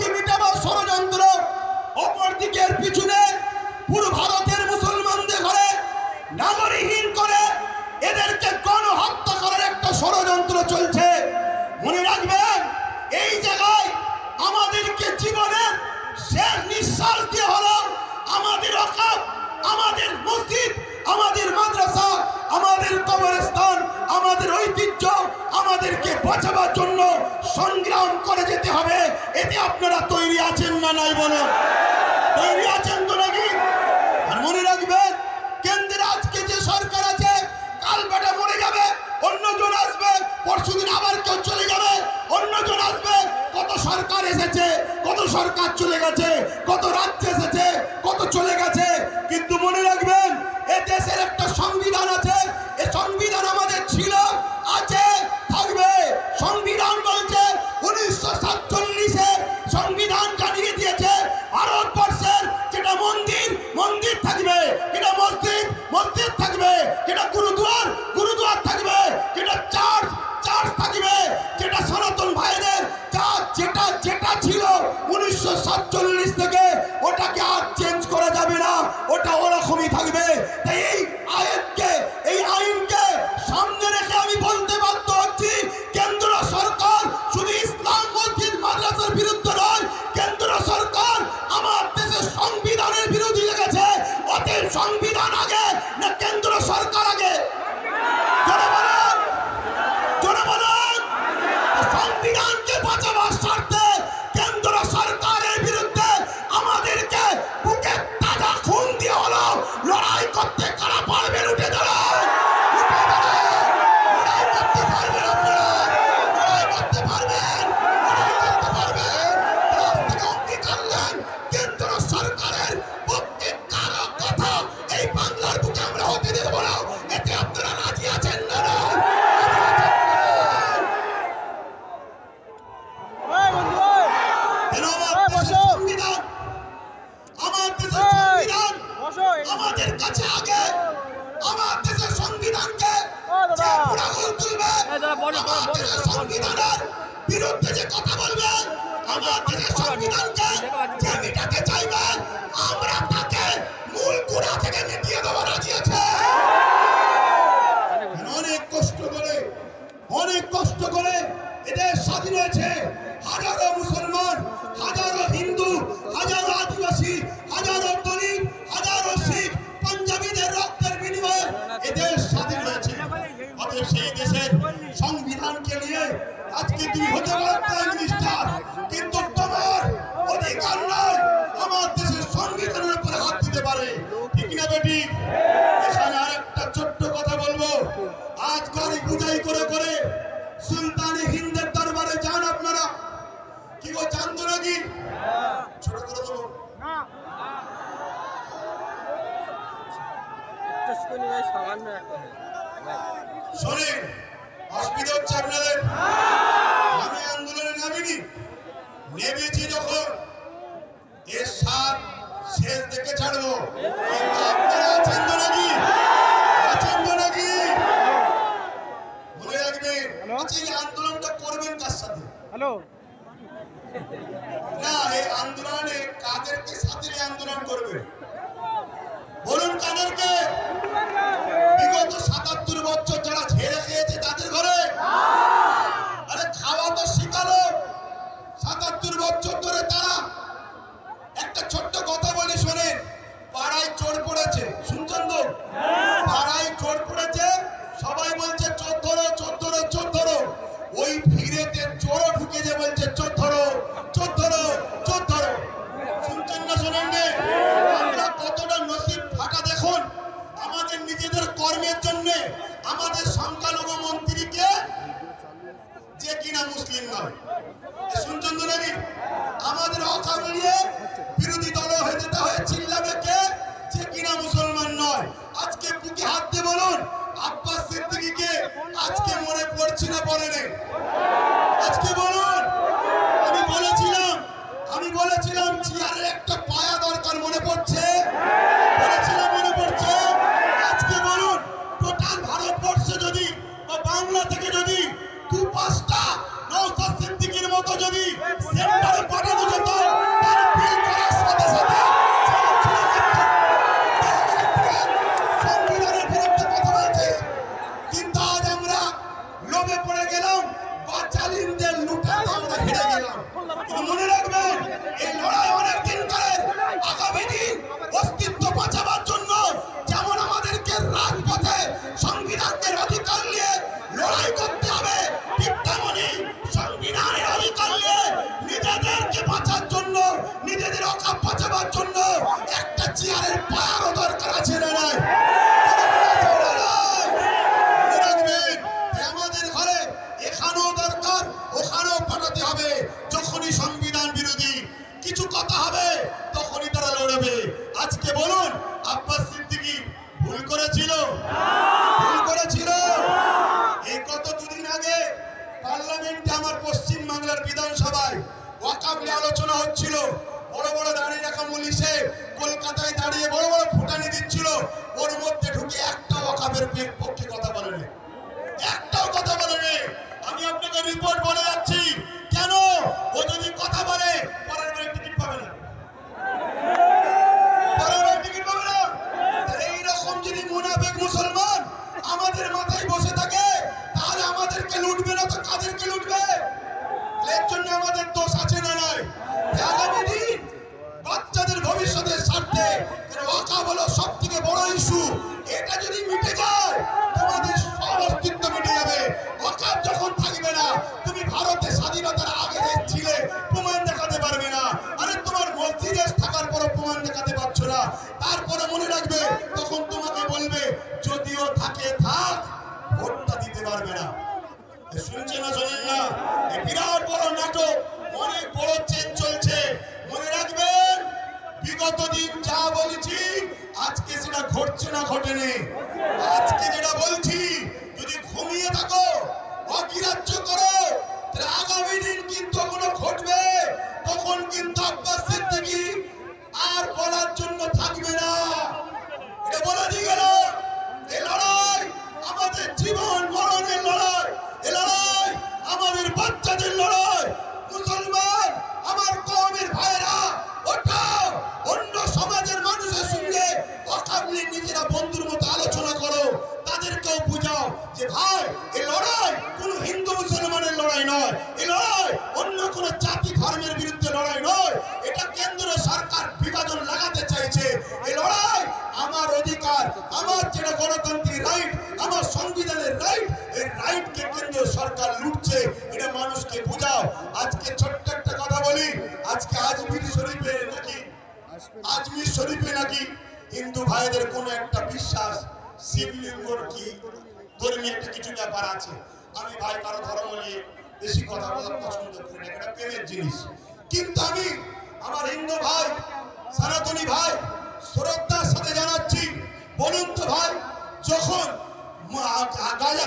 আজকে মিটাবার ষড়যন্ত্র, অপরদিকের পিছনে পুরো ভারতের মুসলমানদের ঘরে নাগরিকহীন করে এদেরকে গণহত্যা করার একটা ষড়যন্ত্র চলছে। মনে রাখবেন, এই জায়গায় আমাদেরকে জীবনের শেষ নিঃশ্বাস দিয়ে হলো আমাদের ওয়াকফ, আমাদের মসজিদ, আমাদের মাদ্রাসা, আমাদের কবরস্থান, আমাদের ঐতিহ্য আমাদেরকে বাঁচাবার জন্য সংগ্রাম করে যেতে হবে। এতে আপনারা তৈরি আছেন না নাই বলুন? তৈরি আছেন তো নাকি? আর মনে রাখবেন, কেন্দ্রে আজকে যে সরকার আছে, কাল বেটা মরে যাবে, অন্যজন আসবে, পরশুদিন আবার কেউ চলে যাবে, অন্যজন আসবে। কত সরকার এসেছে, কত সরকার চলে গেছে, কত রাজ্য এসেছে, কত চলে গেছে, কিন্তু মনে রাখবেন এ দেশের একটা সংবিধান আছে। এই সংবিধান আমাদের ছিল, আছে, থাকবে। সংবিধান বলছে 1947-এ সংবিধান জানিয়ে দিয়েছে ভারতবর্ষের যেটা মন্দির, মন্দির থাকবে, যেটা মসজিদ, মসজিদ থাকবে, যেটা গুরুদুয়ার, গুরুদুয়ার থাকবে, যেটা চার্চ, চার্চ থাকবে, যেটা সনাতন ভাইদের যেটা যেটা ছিল 1947 থেকে ওটাকে আর চেঞ্জ করা যাবে না, ওটা ওরকমই থাকবে। তাই এই আইনকে সামনে রেখে আমি বলতে বাধ্য হচ্ছি, কেন্দ্র সরকার শুধু ইসলাম মসজিদ মাদ্রাসার বিরুদ্ধে নয়, কেন্দ্র সরকার আমার দেশের সংবিধানের বিরোধী লেগেছে। অতএব সংবিধান আগে না কেন্দ্র সরকার আগে? সংবিধানকে বাঁচাবার স্বার্থে কেন্দ্র সরকারের বিরুদ্ধে আমাদেরকে বুকে তাজা খুন দিয়ে হলো লড়াই করতে। কারা পারবেন উঠে দাঁড়ান? লড়াই করতে পারবেন আপনারা? লড়াই করতে পারবেন? লড়াই করতে পারবেন? আজ থেকে অঙ্গীকার নেন, কেন্দ্র সরকারের পক্ষে কারো কথা এই বাংলার বুকে আমরা হতে দেব না। এতে আপনারা রাজি আছেন না? আমাদের কাছে আগে আমার দেশের সংবিধানকে সংবিধানের বিরুদ্ধে যে কথা বলবেন, আমার দেশের সংবিধানকে যে মিটাতে চাইবেন, আমরা তাকে মূল গোড়া থেকে মিটিয়ে দেওয়া রাজি আছে। অনেক কষ্ট করে এদের স্বাধীন হয়েছে। হাজারো মুসলমান, হাজারো হিন্দু, হাজারো আদিবাসী, হাজারো দলিত, হাজারো শিখ, পাঞ্জাবিদের রক্তের বিনিময়ে এদের স্বাধীন হয়েছে। অতএব সেই দেশের সংবিধানকে নিয়ে আজকে তুমি হতে পারো প্রাইম মিনিস্টার, কিন্তু তোমার অধিকার নয় আমার দেশের সংবিধানের উপরে হাত দিতে পারে। ঠিক না বেটি? এখানে আরেকটা ছোট্ট কথা বলবো। আজ গাড়ি বুঝাই করে করে সুলতানি হিন্দের দরবারে যান আপনারা। কি গো, জানতো নাকি? ছোট করে দেবো না। শোনেন, অসুবিধা হচ্ছে আপনাদের। আমি আন্দোলনে নামিনি, নেমেছি যখন এর সাত শেষ দেখে ছাড়বো। আপনারা আছেন তো নাকি? আছেন তো নাকি? মনে রাখবেন, এই আন্দোলনটা করবেন কার সাথে? হ্যালো না, এই আন্দোলনে কাদেরকে সাথে আন্দোলন করবে বলুন? কাদেরকে? বিগত ৭৭ বছর যারা ঝেড়ে খেয়েছে তাদের ঘরে? আরে খাওয়া তো শিখালো। ৭৭ বছর ধরে তারা একটা ছোট্ট কথা বলে শোনেন, পাড়ায় চোর পড়েছে, শুনছেন তো? পাড়ায় চোর পড়েছে, সবাই বলছে চোর ধরো, চোর ধরো, চোর ধরো। ওই ভিড়েতে চোরও ঢুকেছে, বলছে চোর ধরো, চোর ধরো, চোর ধরো। শুনছেন না? শোনেন না? কিন্তু মনে রাখবেন এই লড়াই অনেক দিন ধরে, আগামী দিন অস্তিত্ব বাঁচাবার জন্য যেমন আমাদেরকে রাজপথে সংবিধানের অধিকার নিয়ে লড়াই করতে হবে, ঠিক তেমনি সংবিধানের অধিকার নিয়ে নিজেদেরকে বাঁচার জন্য, নিজেদের অকাপ বাঁচাবার জন্য একটা চেয়ারের পায়ারও দরকার আছে না নাই? আমাদের ঘরে এখানেও দরকার, ওখানেও পাঠাতে হবে। যখনই সংবিধান বিরোধী কিছু কথা হবে তখনই তারা লড়বে। আজকে বলুন, আব্বাস সিদ্দিকী ভুল করেছিল? ভুল করেছিল? এই গত দুদিন আগে পার্লামেন্টে আমার পশ্চিম বাংলার বিধানসভায় ওয়াকফ নিয়ে আলোচনা হচ্ছিল। বড় বড় দাঁড়িয়ে রাখা মুলিশে কলকাতায় দাঁড়িয়ে বড় বড় ফুটানি দিচ্ছিল, ওর মধ্যে ঢুকে একটা ওয়াকফের পক্ষে কথা বলেনি, একটাও কথা বলেনি। আমি আপনাকে রিপোর্ট বলে যাচ্ছি, কেন? ও যদি কথা বলে পরের বারে টিকিট পাবে না, পরের বারে টিকিট পাবে না। এইরকম যদি মুনাফিক মুসলমান আমাদের মাথায় বসে থাকে তাহলে আমাদেরকে লুটবে না তো কাদেরকে লুটবে? এর জন্য আমাদের দোষ আছে না নাই? আগামী দিন বাচ্চাদের ভবিষ্যতের স্বার্থে ওয়াকফ হলো সব থেকে বড় ইস্যু। এটা যদি মিটে যায় তোমাদের সব অস্তিত্ব মিটে যাবে। ওয়াকফ যখন থাকবে না, তুমি ভারতে স্বাধীনতার আগে ছিলে প্রমাণ দেখাতে পারবে না। আরে তোমার মসজিদে থাকার পরও প্রমাণ দেখাতে পারছো না, তারপরে মনে রাখবে তখন তোমাকে বলবে যদিও থাকে থাক, ভোটটা দিতে পারবে না। শুনছেন না শোনেন না? এই বিরাট বড় নাটক, অনেক বড় চেঞ্জ চলছে। মনে রাখবেন বিগত দিন যা বলেছি আজকে সেটা ঘটছে না ঘটেনি। আজকে যেটা বলছি যদি ঘুমিয়ে থাকো, অগ্রাহ্য করো, তাহলে আগামী দিন কিন্তু ওগুলো ঘটবে। তখন কিন্তু আব্বাস সিদ্দিকী আর বলার জন্য থাকবে না। এটা বলে দিয়ে গেল, এই লড়াই আমাদের জীবন মরণের লড়াই, এই লড়াই আমাদের বাচ্চাদের লড়াই। মুসলমান আমার কওমের ভাইরা, ওঠাও, অন্য সমাজের মানুষের সঙ্গে ওয়াকফ নিয়ে নিজেরা বন্ধুর মতো আলোচনা করো, তাদেরকেও বুঝাও যে ভাই এই লড়াই কোনো হিন্দু মুসলমানের লড়াই নয়, এই লড়াই অন্য কোনো জাতি ধর্মের বিরুদ্ধে লড়াই নয়। এটা কেন্দ্র সরকার বিভাজন লাগাতে চাইছে। এই লড়াই আমার অধিকার, আমার যেটা গণতান্ত্রিক রাইট, আমার সংবিধানের রাইট, এই রাইটকে কেন্দ্র সরকার লুটছে, এটা মানুষকে বুঝাও। আজকে ছোট্ট একটা কথা বলি, আজকে আজমির শরীফে নাকি হিন্দু ভাইদের কোন একটা বিশ্বাস, শিবলিঙ্গর কি ধর্মীয় একটা কিছু ব্যাপার আছে। আমি ভাই কারো ধর্ম নিয়ে বেশি কথা বলা পছন্দ করি না, এটা প্রেমের জিনিস। কিন্তু আমি আমার হিন্দু ভাই, সনাতনী ভাই শ্রদ্ধার সাথে জানাচ্ছি, বলুন তো ভাই, যখন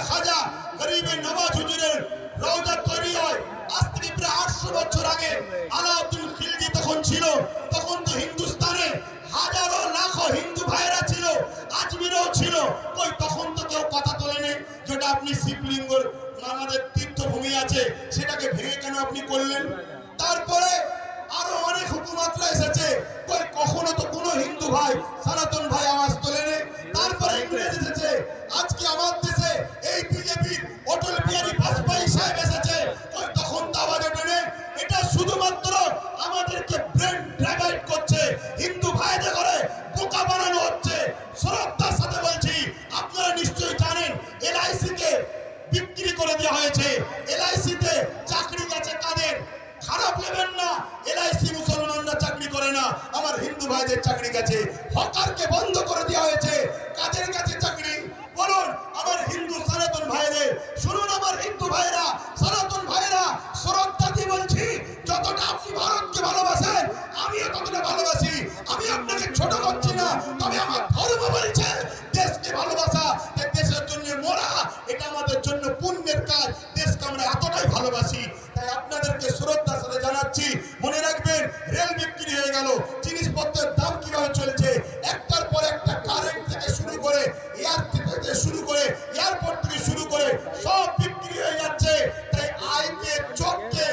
খাজা গরিবের নওয়াজ হুজুরের রওজা তৈরি হয়, আজ থেকে প্রায় 800 বছর আগে আলাউদ্দিন খিলজি তখন ছিল, তখন তো হিন্দুস্তানে হাজারো লাখো হিন্দু ভাইরা ছিল, আজমিরেও ছিল। কই তখন তো কেউ কথা তোলেনি যেটা আপনি শিবলিঙ্গর আমাদের তীর্থভূমি আছে সেটাকে ভেঙে কেন আপনি করলেন? তারপরে আরো অনেক হুকুমতরা এসেছে, কই কখনো তো কোনো হিন্দু ভাই, সনাতন ভাই আওয়াজ তোলেনি। তারপরে ইংরেজ এসেছে, আজকে আমার দেশে এই বিজেপির অটল বিহারী বাজপেয়ী সাহেব এসেছে, কই তখন তো আওয়াজ ওঠেনি। এটা শুধুমাত্র আমাদেরকে ব্রেন ড্রাগাইট করছে, হিন্দু ভাইদের করে বোকা বানানো হচ্ছে। শ্রদ্ধার সাথে বলছি, আপনারা নিশ্চয়ই জানেন LIC কে বিক্রি করে দেওয়া হয়েছে। LIC তে চাকরি গেছে কাদের? খারাপ নেবেন না, LIC মুসলমানরা চাকরি করে না, আমার হিন্দু ভাইদের চাকরি গেছে। হকারকে বন্ধ করে দেওয়া হয়েছে, কাদের কাছে চাকরি বলুন? আমার হিন্দু সনাতন ভাইদের। শুনুন আমার হিন্দু ভাইরা, সনাতন ভাইরা, শ্রদ্ধা দিয়ে বলছি, যতটা আপনি ভারতকে ভালোবাসেন আমিও ততটা ভালোবাসি। আমি আপনাকে ছোট করছি না, তবে আমার ধর্ম বলছে দেশকে ভালোবাসা, দেশের জন্য মরা এটা আমাদের জন্য পুণ্যের কাজ। দেশকে আমরা এতটাই ভালোবাসি, তাই আপনাদেরকে শ্রদ্ধার সাথে জানাচ্ছি, মনে রাখবেন রেল বিক্রি হয়ে গেল, জিনিসপত্রের দাম কিভাবে চলছে, একটার পর একটা, কারেন্ট থেকে শুরু করে এয়ারপোর্ট থেকে শুরু করে সব বিক্রি হয়ে যাচ্ছে। তাই আইকে চোখকে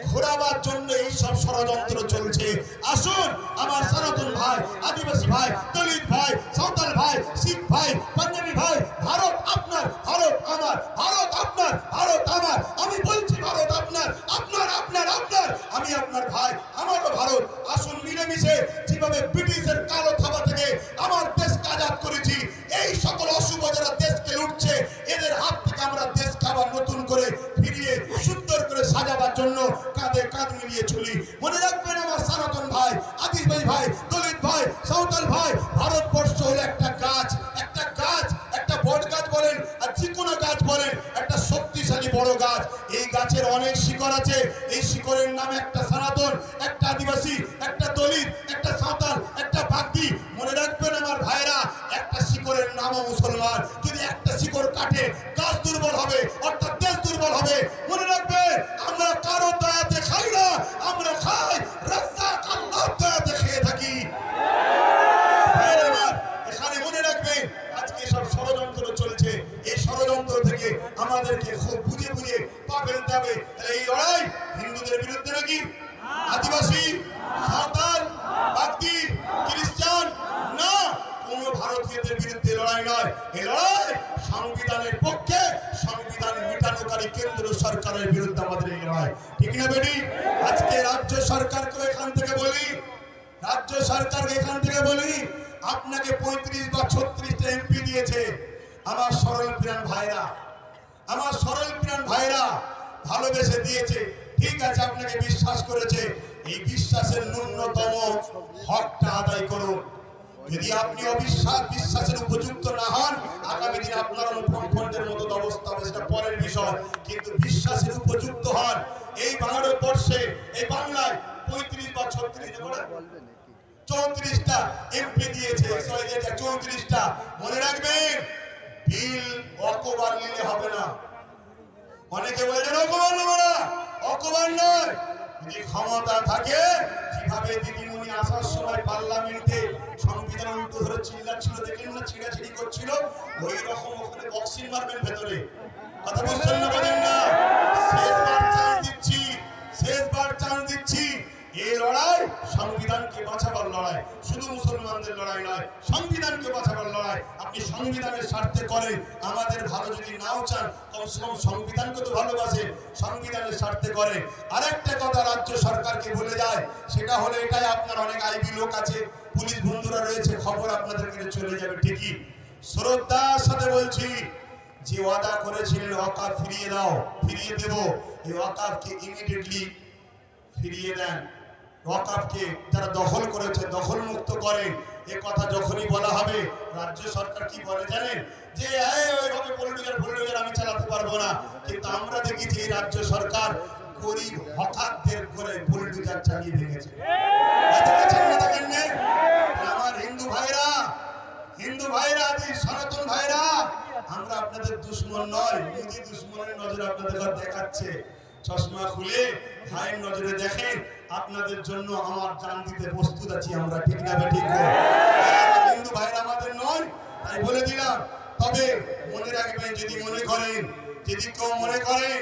ঘোরাবার জন্য এই সব ষড়যন্ত্র চলছে। আসুন আমার সনাতন ভাই, আদিবাসী ভাই, দলিত ভাই, সাঁওতাল ভাই, শিখ ভাই, পাঞ্জাবি ভাই, ভারত আপনার, ভারত আমার, ভারত আপনার, ভারত আমার। আমি বলছি ভারত আপনার, আপনার আপনার আপনার, আমি আপনার। ভাই, আমারও ভারত। আসুন মিলেমিশে যেভাবে ব্রিটিশের কালো থাবা থেকে আমার দেশকে আজাদ করেছি, এই সকল অশুভ যারা দেশকে লুটছে এদের হাত থেকে আমরা দেশকে আবার নতুন করে ফিরিয়ে সুন্দর করে সাজাবার জন্য কাঁধে কাঁধ মিলিয়ে চলি। মনে রাখবেন আমার সনাতন ভাই, আদিবাসী ভাই, দলিত ভাই, সাঁওতাল ভাই, ভারতবর্ষ হলো একটা গাছ, একটা গাছ, একটা বট গাছ বলেন আর যে কোনো গাছ বলেন, একটা শক্তিশালী বড় গাছ। এই গাছের অনেক শিকড় আছে, এই শিকড়ের নাম একটা সনাতন, একটা আদিবাসী, একটা দলিত, একটা সাঁওতাল, একটা বাগদি। মনে রাখবেন আমার ভাইরা, একটা শিকড়ের নামও মুসলমান। যদি একটা শিকড় কাটে গাছ দুর্বল হবে, অর্থাৎ দেশ দুর্বল হবে। মনে রাখবেন আমরা কারো দয়াতে খাই না, আমরা খাই রাজ্জাক আল্লাহর দয়াতে খেয়ে থাকি। এখানে মনে রাখবেন আজকে সব ষড়যন্ত্র চলছে, এই ষড়যন্ত্র থেকে আমাদেরকে খুব বুঝে বুঝে পা ফেলতে হবে। তাহলে এই লড়াই হিন্দুদের বিরুদ্ধে নাকি আদিবাসী, সাঁওতাল, বাগদি, খ্রিস্টান না, কোন ভারতীয়দের বিরুদ্ধে লড়াই নয়। এই লড়াই সংবিধানের পক্ষে, সংবিধান মিটানোকারী কেন্দ্র সরকারের বিরুদ্ধে আমাদের এই লড়াই, ঠিক না বেটি? আজকে রাজ্য সরকারকে এখান থেকে বলি, রাজ্য সরকারকে এখান থেকে বলি, আপনাকে 35 বা 36টা এমপি দিয়েছে আমার সরল প্রাণ ভাইরা, আমার সরল প্রাণ ভাইরা ভালোবেসে দিয়েছে, ঠিক আছে, আপনাকে বিশ্বাস করেছে। এই বিশ্বাসের ন্যূনতম হকটা আদায় করুন। যদি আপনি বিশ্বাসের উপযুক্ত না হন, আগামী দিন আপনার ফন্ডের মতো অবস্থা হবে, সেটা পরের বিষয়। কিন্তু বিশ্বাসের উপযুক্ত হন। এই ভারতবর্ষে, এই বাংলায় 35 বা 34টা এমপি দিয়েছে, 34টা। মনে রাখবেন, বিল অকবার নিলে হবে না। অনেকে বলেন অকবার নেব না, অকবার নয়। যদি ক্ষমতা থাকে, যেভাবে দিদিমণি আসার সময় পার্লামেন্টে সংবিধান উল্টো ধরে চিল্লাচ্ছিল, দেখলেন না, ছিঁড়াছিড়ি করছিল, ওই রকম ওখানে বক্সিং মারবেন ভেতরে। কথা বুঝছেন না? বলেন না, শেষবার চান্স দিচ্ছি, শেষবার চান্স দিচ্ছি। এই লড়াই সংবিধানকে বাঁচাবার লড়াই, শুধু মুসলমানদের লড়াই নয়, সংবিধানকে বাঁচাবার লড়াই। আপনি সংবিধানের স্বার্থে করেন, আমাদের ভালো যদি নাও চান, কমসে কম সংবিধানকে তো ভালোবাসেন, সংবিধানের স্বার্থে করেন। আরেকটা কথা রাজ্য সরকারকে বলে যায়, সেটা হলো এটাই, আপনার অনেক আইবি লোক আছে, পুলিশ বন্ধুরা রয়েছে, খবর আপনাদের কাছে চলে যাবে ঠিকই। শ্রদ্ধার সাথে বলছি, যে ওয়াদা করেছিলেন ওয়াকাফ ফিরিয়ে দাও, ফিরিয়ে দেব, এই ওয়াকাফকে ইমিডিয়েটলি ফিরিয়ে দেন। ওয়াকাফকে যারা দখল করেছে দখল মুক্ত করেন। এ কথা যখনই বলা হবে, রাজ্য সরকার কি বলে জানেন? যে ওইভাবে বুলডোজার আমি চালাতে পারবো না। কিন্তু আমরা দেখেছি এই রাজ্য সরকার গরিব হকারদের করে বুলডোজার চালিয়ে দেখেছে। আমার হিন্দু ভাইরা, হিন্দু ভাইরা, সনাতন ভাইরা, আমরা আপনাদের দুশ্মন নয়, মোদি দুশ্মনের নজরে আপনাদের দেখাচ্ছে। চশমা খুলে ভাইয়ের নজরে দেখেন, আপনাদের জন্য আমার জান দিতে প্রস্তুত আছি আমরা, ঠিক না বেঠিক? হিন্দু ভাইরা আমাদের নয়, তাই বলে দিলাম। তবে মনে রাখবেন, যদি মনে করেন, যদি কেউ মনে করেন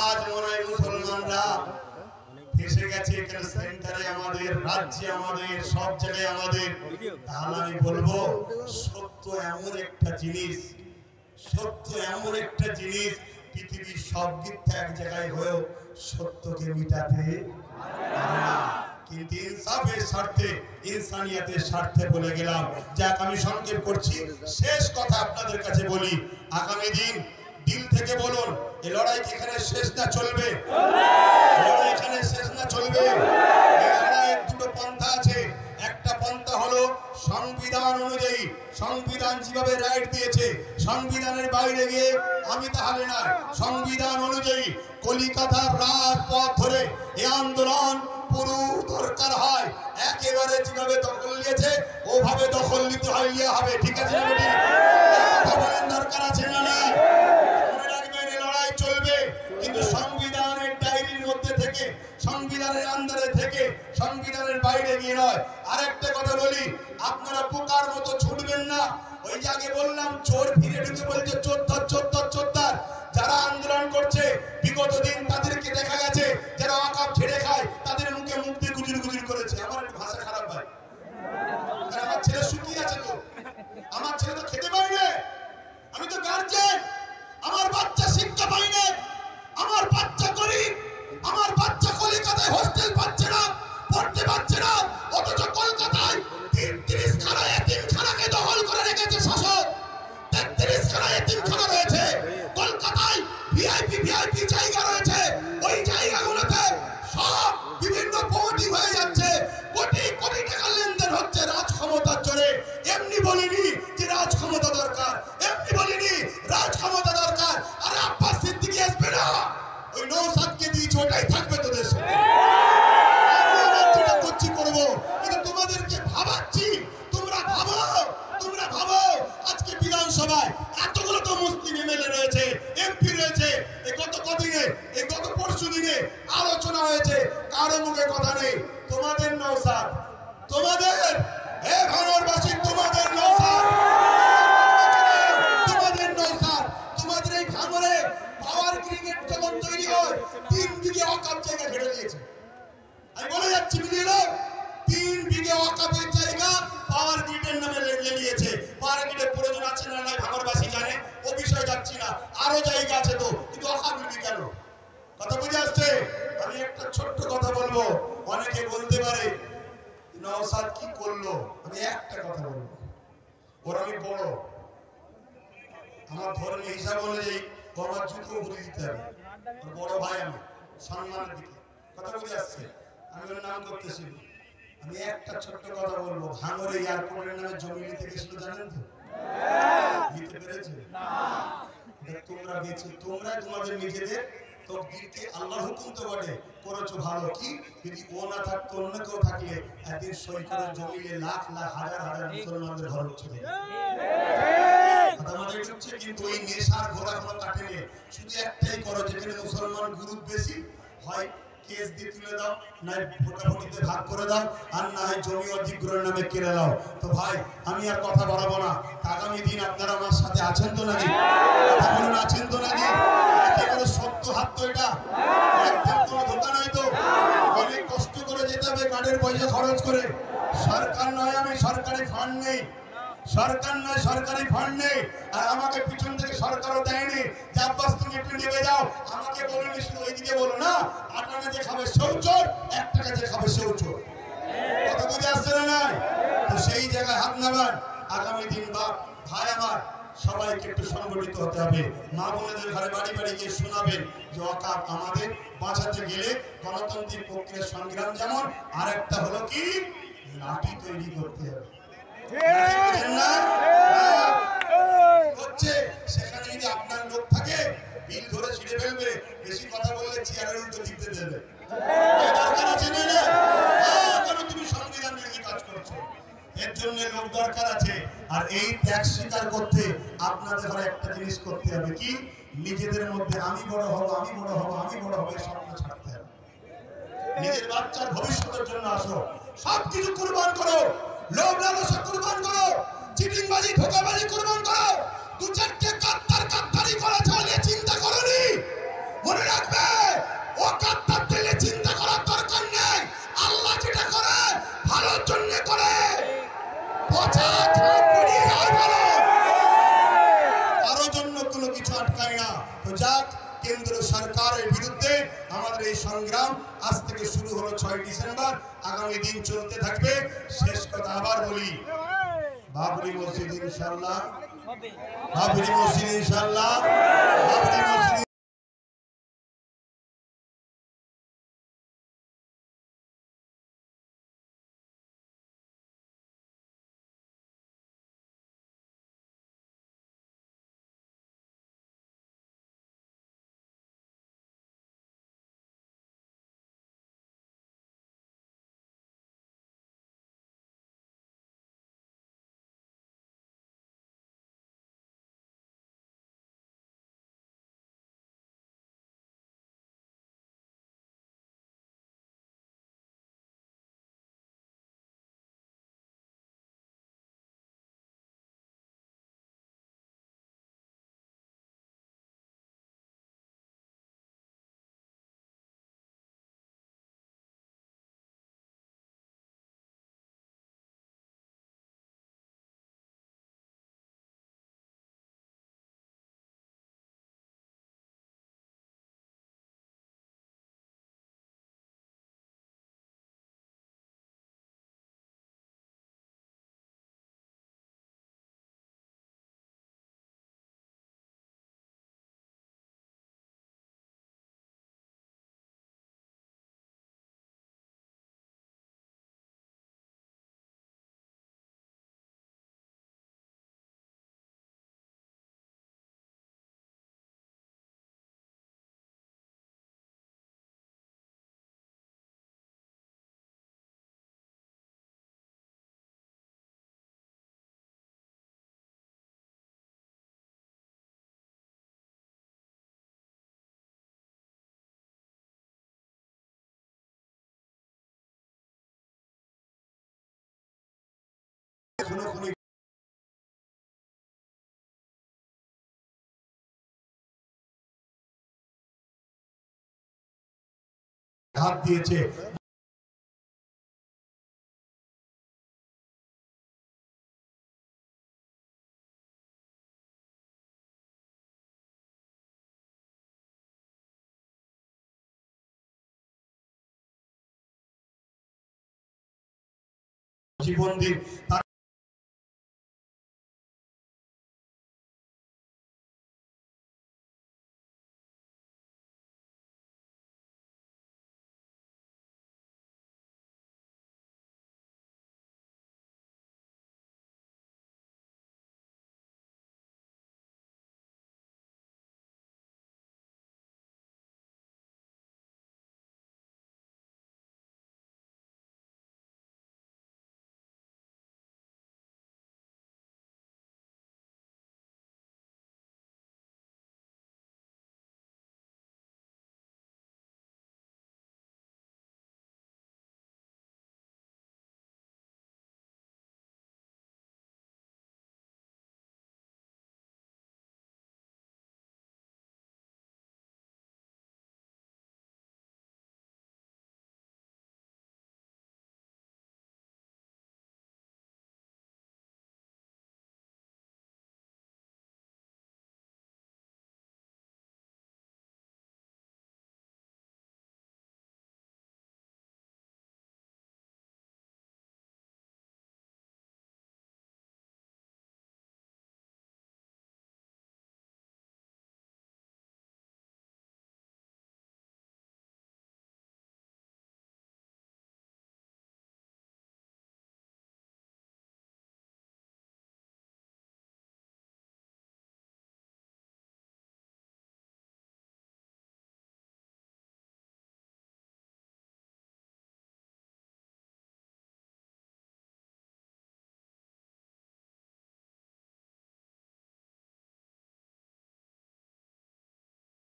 আজ মনে হয় মুসলমানরা ফেসে গেছে, এখানে সেন্টারে আমাদের, রাজ্যে আমাদের, সব জায়গায় আমাদের, তাহলে আমি বলবো সত্য এমন একটা জিনিস, সত্য এমন একটা জিনিস, পৃথিবীর সব মিথ্যা এক জায়গায় হয়েও সত্যকে মিটাতে পারে না। কিন্তু ইনসাফের স্বার্থে, ইনসানিয়াতের স্বার্থে বলে গেলাম। যাক, আমি সংক্ষেপ করছি, শেষ কথা আপনাদের কাছে বলি, আগামী দিন দিল থেকে বলুন, এই লড়াই কি এখানে শেষ না চলবে? লড়াই এখানে শেষ না চলবে? এই লড়াইয়ের দুটো পন্থা আছে। একটা পন্থা হলো সংবিধান অনুযায়ী, সংবিধান যেভাবে রাইট দিয়েছে, সংবিধানের বাইরে গিয়ে আমি তাহলে না, সংবিধান অনুযায়ী কলিকাতার রাজপথ ধরে এই আন্দোলন পুরো দরকার হয়, একেবারে যেভাবে দখল নিয়েছে ওভাবে দখল নিতে হয়, লিয়া হবে, ঠিক আছে? কথা বলেন, দরকার আছে না? না, মনে রাখবেন, এই লড়াই চলবে, কিন্তু সংবিধানের ডায়েরির মধ্যে থেকে, সংবিধানের আন্ডারে থেকে, সংবিধানের বাইরে গিয়ে নয়। আরেকটা কথা বলি, আপনারা পোকার মতো ছুটবেন না। ওই যে আগে বললাম, চোর ফিরে ঢুকে বলছে চোদ্দার চোদ্দার চোদ্দার। যারা আন্দোলন করছে বিগত দিন, তাদেরকে দেখা গেছে যারা ওয়াকাফ ছেড়ে খায়, তাদের মুখে মুখ দিয়ে গুজুর গুজুর করেছে। আমার একটু ভাষা খারাপ ভাই, আমার ছেলে শুকিয়ে আছে তো, আমার ছেলে তো খেতে পাই না, আমি তো গার্জেন, আমার বাচ্চা শিক্ষা পাই না, আমার বাচ্চা গরিব, আমার বাচ্চা কলিকাতায় হোস্টেল পাচ্ছে কোটি হয়ে যাচ্ছে, কোটি কোটি টাকা লেনদেন হচ্ছে রাজ ক্ষমতার জোরে। এমনি বলিনি যে রাজ ক্ষমতা দরকার, এমনি বলিনি রাজ ক্ষমতা দরকার। আরে আব্বাস সিদ্দিকী আসবে না, ওই নওশাদকে দিয়েছে, ওটাই থাকবে তো দেশে। যেটা করছি করবো, কিন্তু তোমাদেরকে ভাবাচ্ছি, তোমরা ভাবো, তোমরা ভাবো। আজকে বিধানসভায় এতগুলো তো মুসলিম এমএলএ রয়েছে, এমপি রয়েছে। এই গত কদিনে, এই গত পরশু দিনে আলোচনা হয়েছে, কারো মুখে কথা নেই। তোমাদের নওশাদ, তোমাদের ভাঙড়বাসী, তোমাদের নওশাদ, তোমাদের নওশাদ, তোমাদের এই ভাঙড়ে পাওয়ার ক্রিকেট যখন তৈরি হয় 3 বিঘে অকাপ জায়গা ঘেরে দিয়েছে। আমি বলে যাচ্ছি মিলিয়ে 3 বিঘে ওয়াকাফের জায়গা পাওয়ার গ্রিডের নামে নিয়েছে। পাওয়ার গ্রিডের প্রয়োজন আছে না নাই ভাঙড়বাসী জানে, ও বিষয় যাচ্ছি না। আরো জায়গা আছে তো, কিন্তু ওয়াকাফ নিবি কেন? কথা বুঝে আসছে? আমি একটা ছোট্ট কথা বলবো। অনেকে বলতে পারে নওশাদ কি করলো, আমি একটা কথা বলবো। ওর আমি বড়, আমার ধর্মের হিসাব অনুযায়ী ও আমার জুতো ঘুরে দিতে হবে। বড় ভাই আমি, সম্মানের দিকে কথা বুঝে আসছে। আমি ওর নাম করতেছি। আমি একটা ছোট্ট কথা বলবো। ভাঙড়ে এয়ারপোর্টের নামে জমি নিতে গেছিল, জানেন তো? নিতে পেরেছে না? তোমরা গেছো, তোমরা তোমাদের নিজেদের তকদিরকে আল্লাহর হুকুম তো বটে করেছো ভালো। কি যদি ও না থাকতো, অন্য কেউ থাকলে একদিন সই করে জমিলে লাখ লাখ হাজার হাজার মুসলমানদের ঘর উঠছে। আমাদের হচ্ছে, কিন্তু ওই নেশার ঘোড়া কোনো কাটেনি। শুধু একটাই করো, যেখানে মুসলমান গ্রুপ বেশি হয় কেস দিয়ে তুলে দাও, না ভোটাভুটিতে ভাগ করে দাও, আর না হয় জমি অধিগ্রহণের নামে কেড়ে দাও। তো ভাই আমি আর কথা বাড়াবো না। আগামী দিন আপনারা আমার সাথে আছেন তো নাকি? কথা বলুন, আছেন তো নাকি? একেবারে সত্য হাত তো, এটা একদম কোনো ধোকা নয় তো। অনেক কষ্ট করে যেতে হবে, কার্ডের পয়সা খরচ করে। সরকার নয়, আমি সরকারি ফান্ড নেই, সরকার নয় সরকারি ফান্ড নেই। আর আমাকে পিছন থেকে সরকারও দেয়নি যে আব্বাস তুমি একটু নেমে যাও। আমাকে বলেনি, শুধু ওইদিকে বলো না, 8 আনা যে খাবে সেও চোর, 1 টাকা যে খাবে সেও চোর। কথা বুঝে আসছে না? নাই তো সেই জায়গায় হাত নামান। আগামী দিন বাপ ভাই আমার সবাইকে একটু সংগঠিত হতে হবে। মা বোনেদের ঘরে বাড়ি বাড়ি গিয়ে শোনাবেন যে ওয়াকাফ আমাদের বাঁচাতে গেলে গণতান্ত্রিক প্রক্রিয়ার সংগ্রাম যেমন, আর একটা হলো কি লাঠি তৈরি করতে হবে। হচ্ছে সেখানে যদি আপনার লোক থাকে, বিল ধরে ছিঁড়ে ফেলবে, বেশি কথা বললে চেয়ারের উল্টো দিতে দেবে। দরকার আছে না? কেন তুমি সংবিধান নিয়ে কাজ করছো? এর জন্য লোক দরকার আছে। আর এই ত্যাগ স্বীকার করতে আপনাদের ঘরে একটা জিনিস করতে হবে, কি নিজেদের মধ্যে আমি বড় হব, আমি বড় হব, আমি বড় হব এই স্বপ্ন ছাড়তে হবে। নিজের বাচ্চার ভবিষ্যতের জন্য আসো, সবকিছু কুরবান করো, লোভ লালসা কুরবান করো, চিটিংবাজি ধোঁকাবাজি কুরবান করো। 2-4টে কাত্তারি করা চালিয়ে চিন্তা করনি, মনে রাখবে ও কাত্তার দিলে চিন্তা করার দরকার নেই। আল্লাহ যেটা করে ভালোর জন্য করে। পচা খান মুড়ি আর ভালো, কারো জন্য কোনো কিছু আটকায় না। তো যাক, কেন্দ্র সরকারের বিরুদ্ধে আমাদের এই সংগ্রাম আজ থেকে শুরু হলো 6 ডিসেম্বর, আগামী দিন চলতে থাকবে। শেষ কথা আবার বলি, বাবরি মসজিদ ইনশাআল্লাহ, বাবরি মসজিদ ইনশাআল্লাহ, বাবরি মসজিদ হাত দিয়েছে। জীবন দিন।